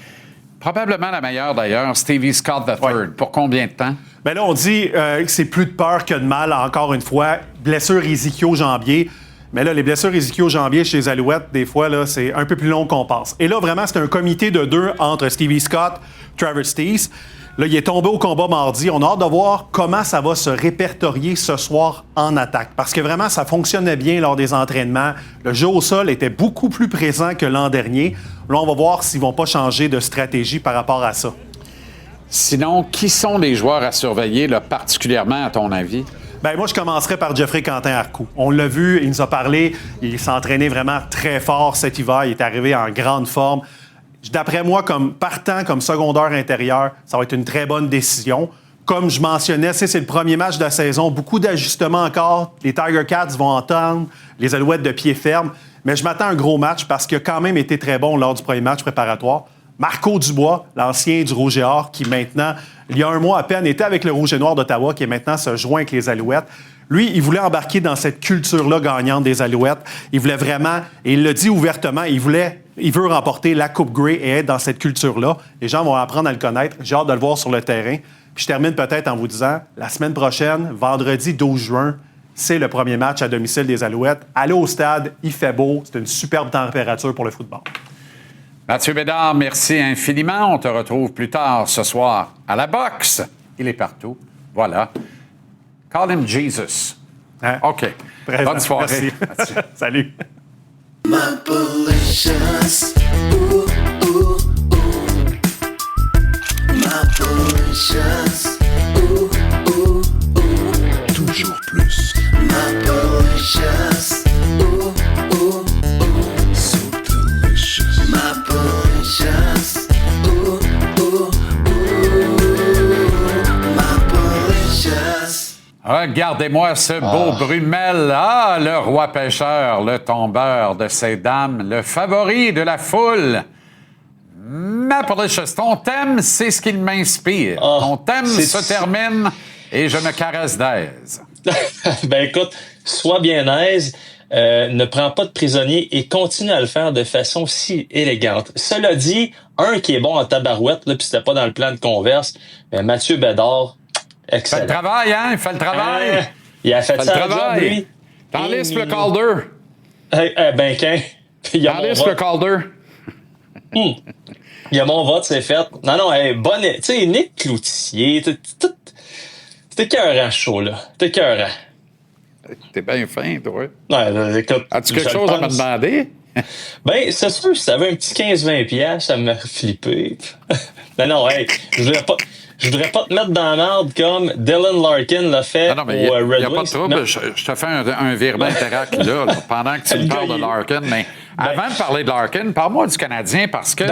Probablement la meilleure, d'ailleurs, Stevie Scott III. Ouais. Pour combien de temps? Bien là, on dit que c'est plus de peur que de mal, encore une fois. Blessure ischio-jambier. Mais là, les blessures ischio-jambier chez les Alouettes, des fois, là, c'est un peu plus long qu'on pense. Et là, vraiment, c'est un comité de 2 entre Stevie Scott, Trevor Stees. Là, il est tombé au combat mardi. On a hâte de voir comment ça va se répertorier ce soir en attaque. Parce que vraiment, ça fonctionnait bien lors des entraînements. Le jeu au sol était beaucoup plus présent que l'an dernier. Là, on va voir s'ils ne vont pas changer de stratégie par rapport à ça. Sinon, qui sont les joueurs à surveiller, là, particulièrement, à ton avis? Bien, moi, je commencerai par Jeffrey Quentin-Arcou. On l'a vu, il nous a parlé. Il s'est entraîné vraiment très fort cet hiver. Il est arrivé en grande forme. D'après moi, comme partant, comme secondaire intérieur, ça va être une très bonne décision. Comme je mentionnais, c'est le premier match de la saison. Beaucoup d'ajustements encore. Les Tiger Cats vont entendre les Alouettes de pied ferme. Mais je m'attends à un gros match parce qu'il a quand même été très bon lors du premier match préparatoire. Marco Dubois, l'ancien du Rouge et Or, qui maintenant, il y a un mois à peine, était avec le Rouge et Noir d'Ottawa, qui est maintenant se joint avec les Alouettes. Lui, il voulait embarquer dans cette culture-là gagnante des Alouettes. Il voulait vraiment, et il l'a dit ouvertement, il veut remporter la Coupe Grey et être dans cette culture-là. Les gens vont apprendre à le connaître. J'ai hâte de le voir sur le terrain. Puis je termine peut-être en vous disant, la semaine prochaine, vendredi 12 juin, c'est le premier match à domicile des Alouettes. Allez au stade, il fait beau, c'est une superbe température pour le football. Mathieu Bédard, merci infiniment. On te retrouve plus tard ce soir à la boxe. Il est partout. Voilà. Call him Jesus. Hein? OK. Présent. Bonne soirée. Merci. Salut. Maple Licious. Ooh, ooh, ooh. Regardez-moi ce beau Brumel. Ah, le roi pêcheur, le tombeur de ces dames, le favori de la foule. Mapolicious, ton thème, c'est ce qui m'inspire. Ton thème se termine et je me caresse d'aise. Ben écoute, sois bien aise, ne prends pas de prisonnier et continue à le faire de façon si élégante. Cela dit, un qui est bon en tabarouette, là, puis c'était pas dans le plan de converse, mais Mathieu Bédard, excellent. Il fait le travail, hein? Il fait le travail. Il a fait ça le travail. lui. T'en lisses le Calder. Ben qu'un. T'en lisses le Calder. Il y a mon vote, c'est fait. Non, bonne. Tu sais, Nick Cloutier, t'es écœurant, chaud, là. T'es écœurant. T'es bien fin, toi. Ouais, écoute. As-tu quelque chose à me demander? Ben, c'est sûr, si t'avais un petit 15-20$, ça me flippé. non, hey, je voudrais pas te mettre dans la merde comme Dylan Larkin l'a fait Non, au mais Red Wings. Il n'y a pas de trouble. Je te fais un virement Interac là, pendant que tu me parles de Larkin. Mais avant de parler de Larkin, parle-moi du Canadien parce que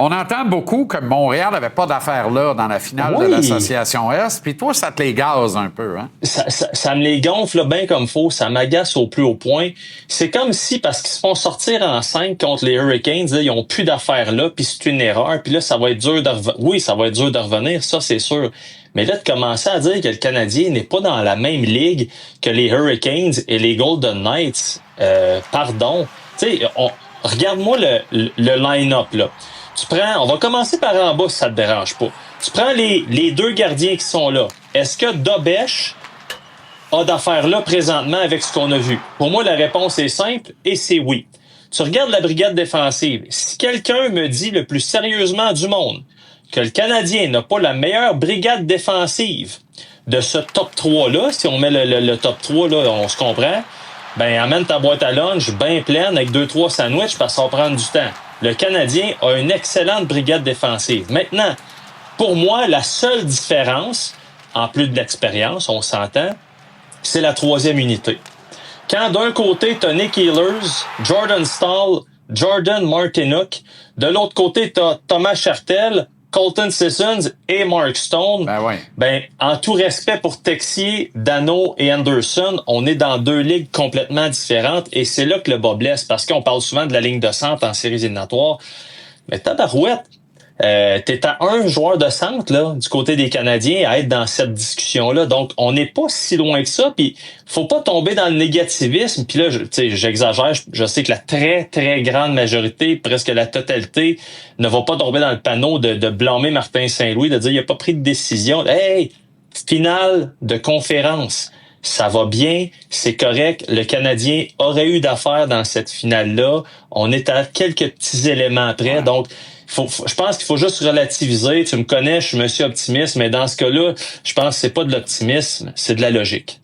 on entend beaucoup que Montréal n'avait pas d'affaires là dans la finale de l'Association Est. Puis toi, ça te les gaze un peu, hein? Ça me les gonfle bien comme faut. Ça m'agace au plus haut point. C'est comme si, parce qu'ils se font sortir en 5 contre les Hurricanes, là, ils ont plus d'affaires là, puis c'est une erreur. Puis là, ça va être dur de revenir. Oui, ça va être dur de revenir, ça, c'est sûr. Mais là, de commencer à dire que le Canadien n'est pas dans la même ligue que les Hurricanes et les Golden Knights, pardon. Tu sais, regarde-moi le line-up, là. On va commencer par en bas si ça te dérange pas. Tu prends les deux gardiens qui sont là. Est-ce que Dobèche a d'affaires là présentement avec ce qu'on a vu? Pour moi, la réponse est simple et c'est oui. Tu regardes la brigade défensive. Si quelqu'un me dit le plus sérieusement du monde que le Canadien n'a pas la meilleure brigade défensive de ce top 3-là, si on met le top 3, là, on se comprend, ben amène ta boîte à lunch bien pleine avec 2-3 sandwichs parce que ça va prendre du temps. Le Canadien a une excellente brigade défensive. Maintenant, pour moi, la seule différence, en plus de l'expérience, on s'entend, c'est la troisième unité. Quand d'un côté, tu as Nick Ehlers, Jordan Staal, Jordan Martinook, de l'autre côté, tu as Thomas Chartel, Colton Sissons et Mark Stone. Ben, en tout respect pour Texier, Dano et Anderson, on est dans deux ligues complètement différentes et c'est là que le bas blesse parce qu'on parle souvent de la ligne de centre en séries éliminatoires. Mais tabarouette, t'es à un joueur de centre là du côté des Canadiens à être dans cette discussion-là. Donc, on n'est pas si loin que ça. Puis, faut pas tomber dans le négativisme. Puis là, j'exagère. Je sais que la très, très grande majorité, presque la totalité, ne va pas tomber dans le panneau de blâmer Martin Saint-Louis, de dire il a pas pris de décision. Hey, finale de conférence. Ça va bien, c'est correct. Le Canadien aurait eu d'affaires dans cette finale-là. On est à quelques petits éléments près. Donc, je pense qu'il faut juste relativiser. Tu me connais, je suis monsieur optimiste, mais dans ce cas-là, je pense que c'est pas de l'optimisme, c'est de la logique.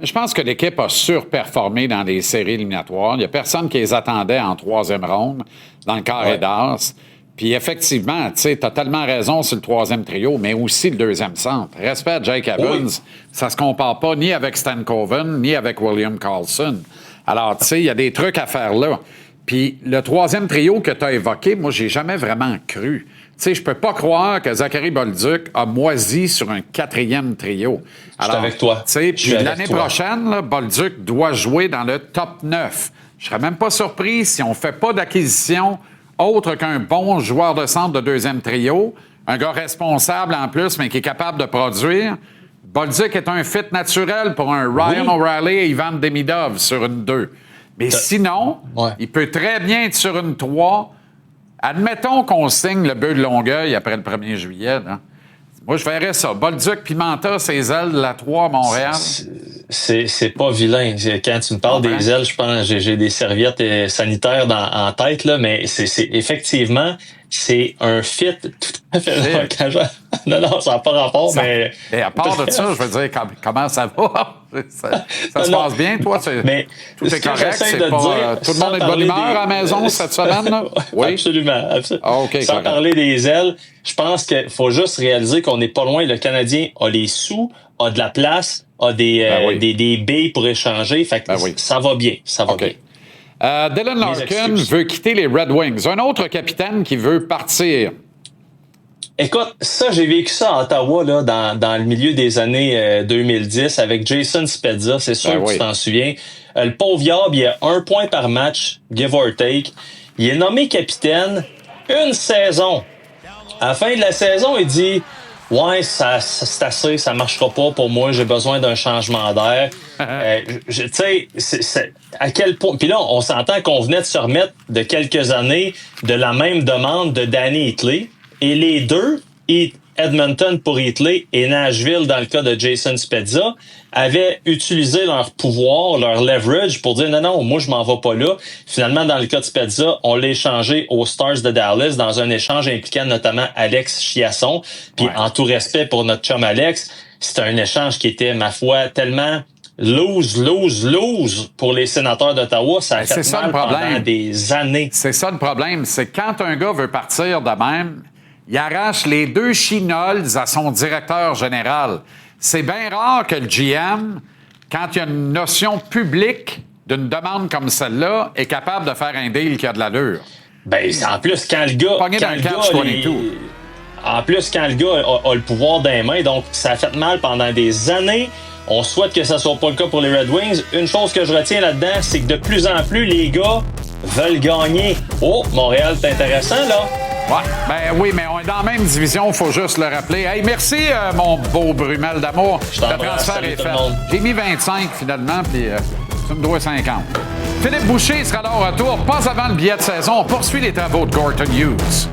Je pense que l'équipe a surperformé dans les séries éliminatoires. Il n'y a personne qui les attendait en troisième ronde, dans le carré d'as. Puis effectivement, tu sais, t'as tellement raison sur le troisième trio, mais aussi le deuxième centre. Respect à Jake Evans, ça se compare pas ni avec Stan Coven, ni avec William Karlsson. Alors, tu sais, il y a des trucs à faire là. Puis le troisième trio que tu as évoqué, moi, j'ai jamais vraiment cru. Tu sais, je peux pas croire que Zachary Bolduc a moisi sur un quatrième trio. Alors, avec toi. Tu sais, puis l'année prochaine, là, Bolduc doit jouer dans le top 9. Je serais même pas surpris si on fait pas d'acquisition autre qu'un bon joueur de centre de deuxième trio, un gars responsable en plus, mais qui est capable de produire. Bolduc est un fit naturel pour un Ryan O'Reilly et Ivan Demidov sur une 2. Mais sinon, il peut très bien être sur une 3. Admettons qu'on signe le bœuf de Longueuil après le 1er juillet. Là. Moi, je verrais ça. Bolduc, Pimenta, ses ailes de la 3 à Montréal. C'est pas vilain. Quand tu me parles des ailes, je pense j'ai des serviettes sanitaires en tête, là, mais c'est effectivement, c'est un fit tout à fait Non, ça n'a pas rapport, mais... Et à part de ça, je veux dire, comment ça va? Ça se passe bien, toi? Mais tout est correct? C'est pas, tout le monde est de bonne humeur à la maison cette semaine? Là? Oui, absolument. Sans parler des ailes, je pense qu'il faut juste réaliser qu'on n'est pas loin. Le Canadien a les sous, a de la place, a des billes pour échanger. Fait que ça va bien. Ça va bien. Dylan Larkin veut quitter les Red Wings. Un autre capitaine qui veut partir. Écoute, ça, j'ai vécu ça à Ottawa, là, dans le milieu des années 2010 avec Jason Spezza. C'est sûr que tu t'en souviens. Le pauvre Yab, il a 1 point par match, give or take. Il est nommé capitaine une saison. À la fin de la saison, il dit « Ouais, c'est assez, ça marchera pas pour moi, j'ai besoin d'un changement d'air. » Tu sais, à quel point... Puis là, on s'entend qu'on venait de se remettre de quelques années de la même demande de Danny Hitley. Et les deux, Edmonton pour Hitley et Nashville, dans le cas de Jason Spezza, avaient utilisé leur pouvoir, leur leverage pour dire non, moi je m'en vais pas là. Finalement, dans le cas de Spezza, on l'a échangé aux Stars de Dallas dans un échange impliquant notamment Alex Chiasson. Puis en tout respect pour notre chum Alex, c'était un échange qui était, ma foi, tellement lose pour les sénateurs d'Ottawa. Ça a fait mal pendant des années. C'est ça le problème, c'est quand un gars veut partir de même, il arrache les 2 chinoles à son directeur général. C'est bien rare que le GM, quand il y a une notion publique d'une demande comme celle-là, est capable de faire un deal qui a de l'allure. Ben, en plus, quand le gars... En plus, quand le gars a le pouvoir dans les mains, donc ça a fait mal pendant des années. On souhaite que ça soit pas le cas pour les Red Wings. Une chose que je retiens là-dedans, c'est que de plus en plus, les gars veulent gagner. Oh, Montréal, c'est intéressant, là. Ouais, ben oui, mais on est dans la même division, il faut juste le rappeler. Hey, merci, mon beau Brumel d'amour. Le transfert est fait. J'ai mis 25 finalement, puis tu me dois 50. Philippe Boucher sera là au retour. Pas avant le billet de saison. On poursuit les travaux de Gorton Hughes.